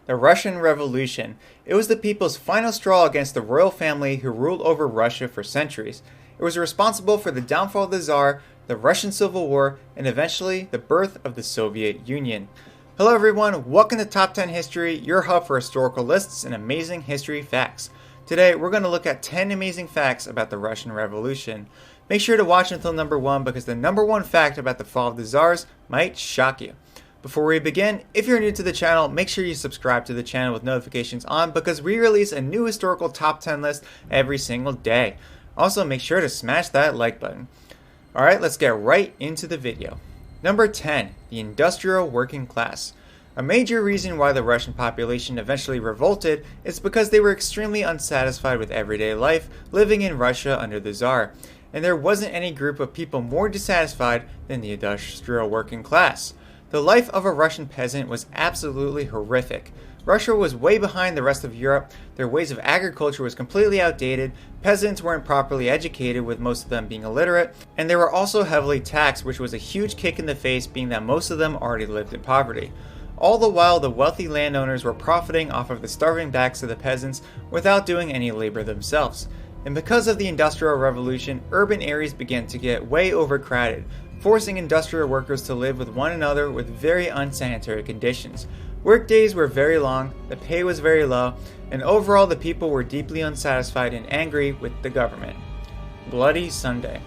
The Russian Revolution. It was the people's final straw against the royal family who ruled over Russia for centuries. It was responsible for the downfall of the Tsar, the Russian Civil War, and eventually the birth of the Soviet Union. Hello everyone, welcome to Top 10 History, your hub for historical lists and amazing history facts. Today we're going to look at 10 amazing facts about the Russian Revolution. Make sure to watch until number 1 because the number 1 fact about the fall of the Tsars might shock you. Before we begin, if you're new to the channel, make sure you subscribe to the channel with notifications on because we release a new historical top 10 list every single day. Also, make sure to smash that like button. Alright, let's get right into the video. Number 10. The industrial working class. A major reason why the Russian population eventually revolted is because they were extremely unsatisfied with everyday life living in Russia under the Tsar. And there wasn't any group of people more dissatisfied than the industrial working class. The life of a Russian peasant was absolutely horrific. Russia was way behind the rest of Europe, their ways of agriculture was completely outdated, peasants weren't properly educated with most of them being illiterate, and they were also heavily taxed, which was a huge kick in the face being that most of them already lived in poverty. All the while, the wealthy landowners were profiting off of the starving backs of the peasants without doing any labor themselves. And because of the Industrial Revolution, urban areas began to get way overcrowded, forcing industrial workers to live with one another with very unsanitary conditions. Work days were very long, the pay was very low, and overall the people were deeply unsatisfied and angry with the government. Bloody Sunday.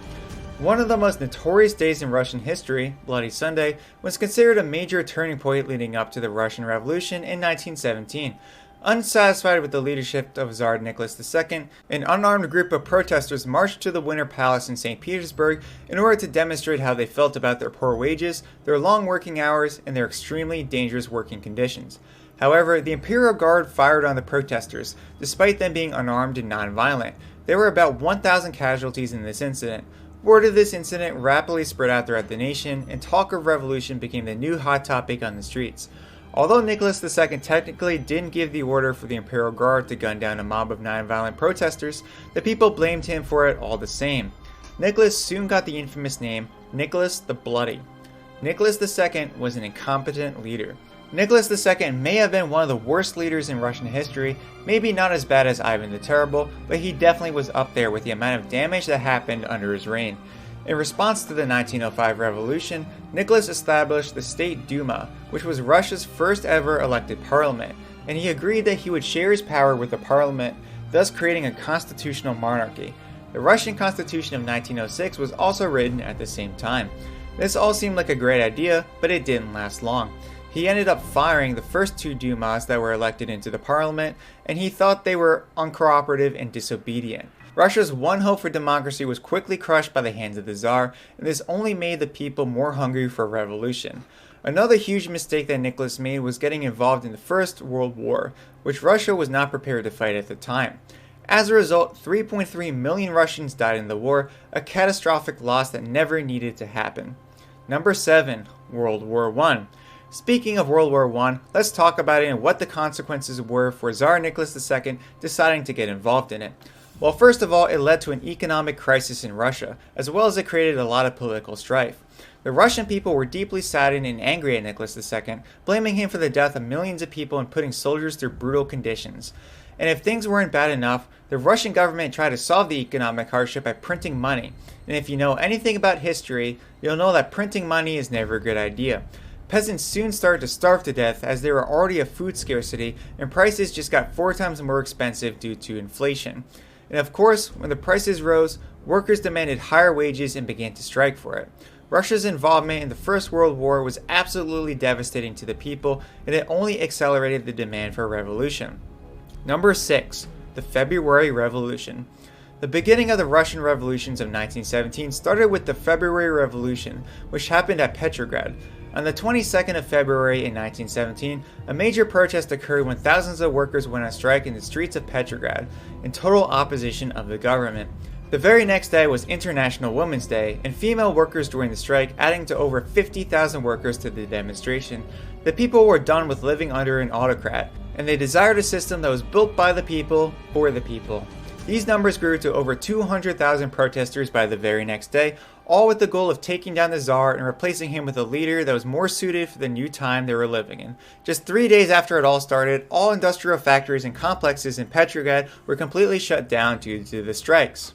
One of the most notorious days in Russian history, Bloody Sunday, was considered a major turning point leading up to the Russian Revolution in 1917. Unsatisfied with the leadership of Tsar Nicholas II, an unarmed group of protesters marched to the Winter Palace in St. Petersburg in order to demonstrate how they felt about their poor wages, their long working hours, and their extremely dangerous working conditions. However, the Imperial Guard fired on the protesters, despite them being unarmed and non-violent. There were about 1,000 casualties in this incident. Word of this incident rapidly spread out throughout the nation, and talk of revolution became the new hot topic on the streets. Although Nicholas II technically didn't give the order for the Imperial Guard to gun down a mob of non-violent protesters, the people blamed him for it all the same. Nicholas soon got the infamous name Nicholas the Bloody. Nicholas II was an incompetent leader. Nicholas II may have been one of the worst leaders in Russian history, maybe not as bad as Ivan the Terrible, but he definitely was up there with the amount of damage that happened under his reign. In response to the 1905 revolution, Nicholas established the State Duma, which was Russia's first ever elected parliament, and he agreed that he would share his power with the parliament, thus creating a constitutional monarchy. The Russian Constitution of 1906 was also written at the same time. This all seemed like a great idea, but it didn't last long. He ended up firing the first 2 Dumas that were elected into the parliament, and he thought they were uncooperative and disobedient. Russia's one hope for democracy was quickly crushed by the hands of the Tsar, and this only made the people more hungry for revolution. Another huge mistake that Nicholas made was getting involved in the First World War, which Russia was not prepared to fight at the time. As a result, 3.3 million Russians died in the war, a catastrophic loss that never needed to happen. Number 7. World War I. Speaking of World War I, let's talk about it and what the consequences were for Tsar Nicholas II deciding to get involved in it. Well, first of all, it led to an economic crisis in Russia, as well as it created a lot of political strife. The Russian people were deeply saddened and angry at Nicholas II, blaming him for the death of millions of people and putting soldiers through brutal conditions. And if things weren't bad enough, the Russian government tried to solve the economic hardship by printing money. And if you know anything about history, you'll know that printing money is never a good idea. Peasants soon started to starve to death as there were already a food scarcity, and prices just got 4 times more expensive due to inflation. And of course, when the prices rose, workers demanded higher wages and began to strike for it. Russia's involvement in the First World War was absolutely devastating to the people, and it only accelerated the demand for a revolution. Number 6. The February Revolution. The beginning of the Russian revolutions of 1917 started with the February Revolution, which happened at Petrograd. On the 22nd of February in 1917, a major protest occurred when thousands of workers went on strike in the streets of Petrograd, in total opposition of the government. The very next day was International Women's Day, and female workers joined the strike, adding to over 50,000 workers to the demonstration. The people were done with living under an autocrat, and they desired a system that was built by the people, for the people. These numbers grew to over 200,000 protesters by the very next day, all with the goal of taking down the Tsar and replacing him with a leader that was more suited for the new time they were living in. Just 3 days after it all started, all industrial factories and complexes in Petrograd were completely shut down due to the strikes.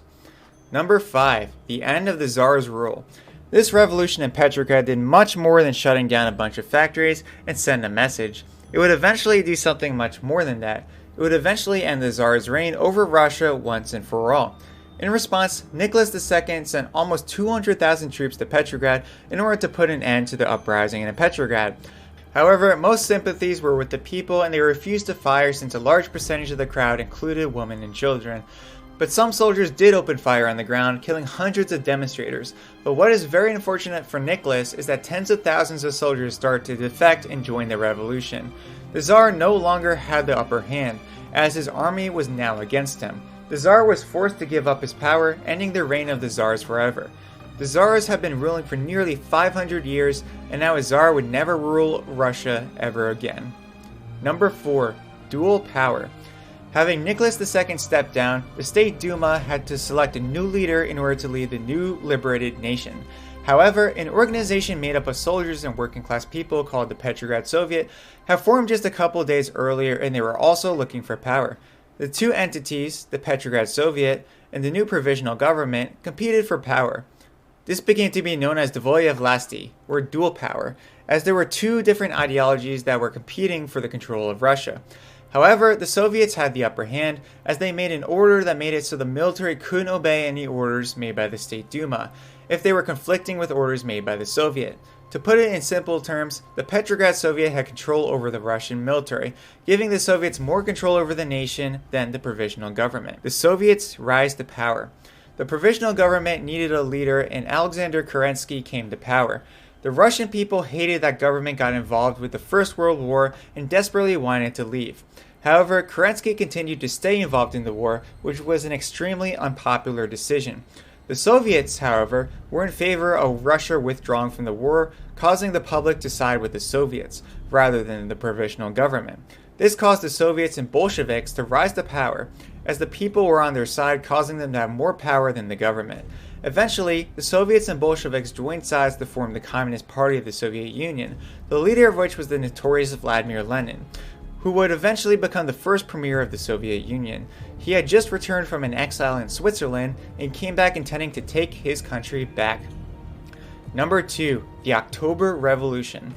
Number 5. The end of the Tsars Rule. This revolution in Petrograd did much more than shutting down a bunch of factories and send a message. It would eventually do something much more than that. It would eventually end the Tsar's reign over Russia once and for all. In response, Nicholas II sent almost 200,000 troops to Petrograd in order to put an end to the uprising in Petrograd. However, most sympathies were with the people and they refused to fire since a large percentage of the crowd included women and children. But some soldiers did open fire on the ground, killing hundreds of demonstrators. But what is very unfortunate for Nicholas is that tens of thousands of soldiers started to defect and join the revolution. The Tsar no longer had the upper hand, as his army was now against him. The Tsar was forced to give up his power, ending the reign of the Tsars forever. The Tsars have been ruling for nearly 500 years, and now a Tsar would never rule Russia ever again. Number 4. Dual power. Having Nicholas II step down, the State Duma had to select a new leader in order to lead the new liberated nation. However, an organization made up of soldiers and working class people called the Petrograd Soviet had formed just a couple days earlier, and they were also looking for power. The two entities, the Petrograd Soviet and the new provisional government, competed for power. This became to be known as Dvoye vlasti, or dual power, as there were two different ideologies that were competing for the control of Russia. However, the Soviets had the upper hand, as they made an order that made it so the military couldn't obey any orders made by the State Duma, if they were conflicting with orders made by the Soviet. To put it in simple terms, the Petrograd Soviet had control over the Russian military, giving the Soviets more control over the nation than the provisional government. The Soviets rise to power. The provisional government needed a leader, and Alexander Kerensky came to power. The Russian people hated that government got involved with the First World War and desperately wanted to leave. However, Kerensky continued to stay involved in the war, which was an extremely unpopular decision. The Soviets, however, were in favor of Russia withdrawing from the war, causing the public to side with the Soviets, rather than the provisional government. This caused the Soviets and Bolsheviks to rise to power, as the people were on their side, causing them to have more power than the government. Eventually, the Soviets and Bolsheviks joined sides to form the Communist Party of the Soviet Union, the leader of which was the notorious Vladimir Lenin, who would eventually become the first premier of the Soviet Union. He had just returned from an exile in Switzerland and came back intending to take his country back. Number 2. The October Revolution.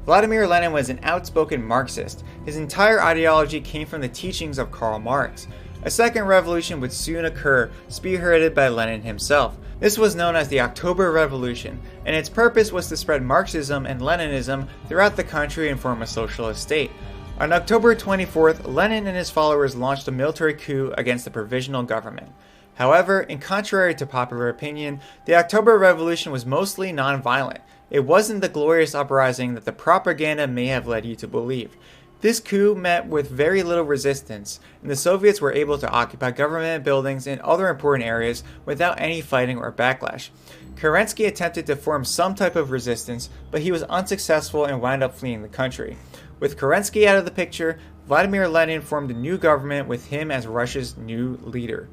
Vladimir Lenin was an outspoken Marxist. His entire ideology came from the teachings of Karl Marx. A second revolution would soon occur, spearheaded by Lenin himself. This was known as the October Revolution, and its purpose was to spread Marxism and Leninism throughout the country and form a socialist state. On October 24th, Lenin and his followers launched a military coup against the provisional government. However, in contrary to popular opinion, the October Revolution was mostly non-violent. It wasn't the glorious uprising that the propaganda may have led you to believe. This coup met with very little resistance, and the Soviets were able to occupy government buildings and other important areas without any fighting or backlash. Kerensky attempted to form some type of resistance, but he was unsuccessful and wound up fleeing the country. With Kerensky out of the picture, Vladimir Lenin formed a new government with him as Russia's new leader.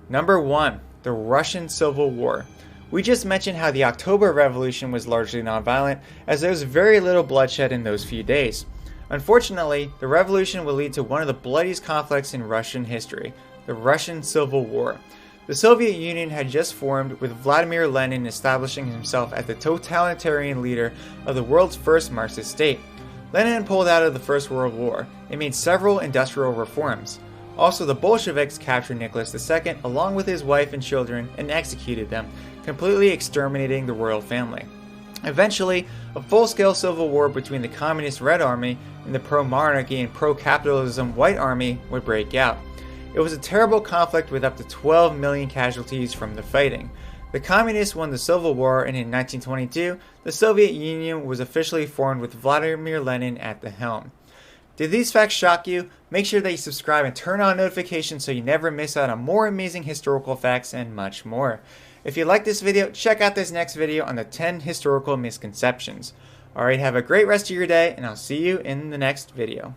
Number 1. The Russian Civil War. We just mentioned how the October Revolution was largely nonviolent, as there was very little bloodshed in those few days. Unfortunately, the revolution would lead to one of the bloodiest conflicts in Russian history, the Russian Civil War. The Soviet Union had just formed, with Vladimir Lenin establishing himself as the totalitarian leader of the world's first Marxist state. Lenin pulled out of the First World War and made several industrial reforms. Also, the Bolsheviks captured Nicholas II along with his wife and children and executed them, completely exterminating the royal family. Eventually, a full-scale civil war between the Communist Red Army and the pro-monarchy and pro-capitalism White Army would break out. It was a terrible conflict with up to 12 million casualties from the fighting. The Communists won the Civil War, and in 1922, the Soviet Union was officially formed with Vladimir Lenin at the helm. Did these facts shock you? Make sure that you subscribe and turn on notifications so you never miss out on more amazing historical facts and much more. If you like this video, check out this next video on the 10 historical misconceptions. Alright, have a great rest of your day, and I'll see you in the next video.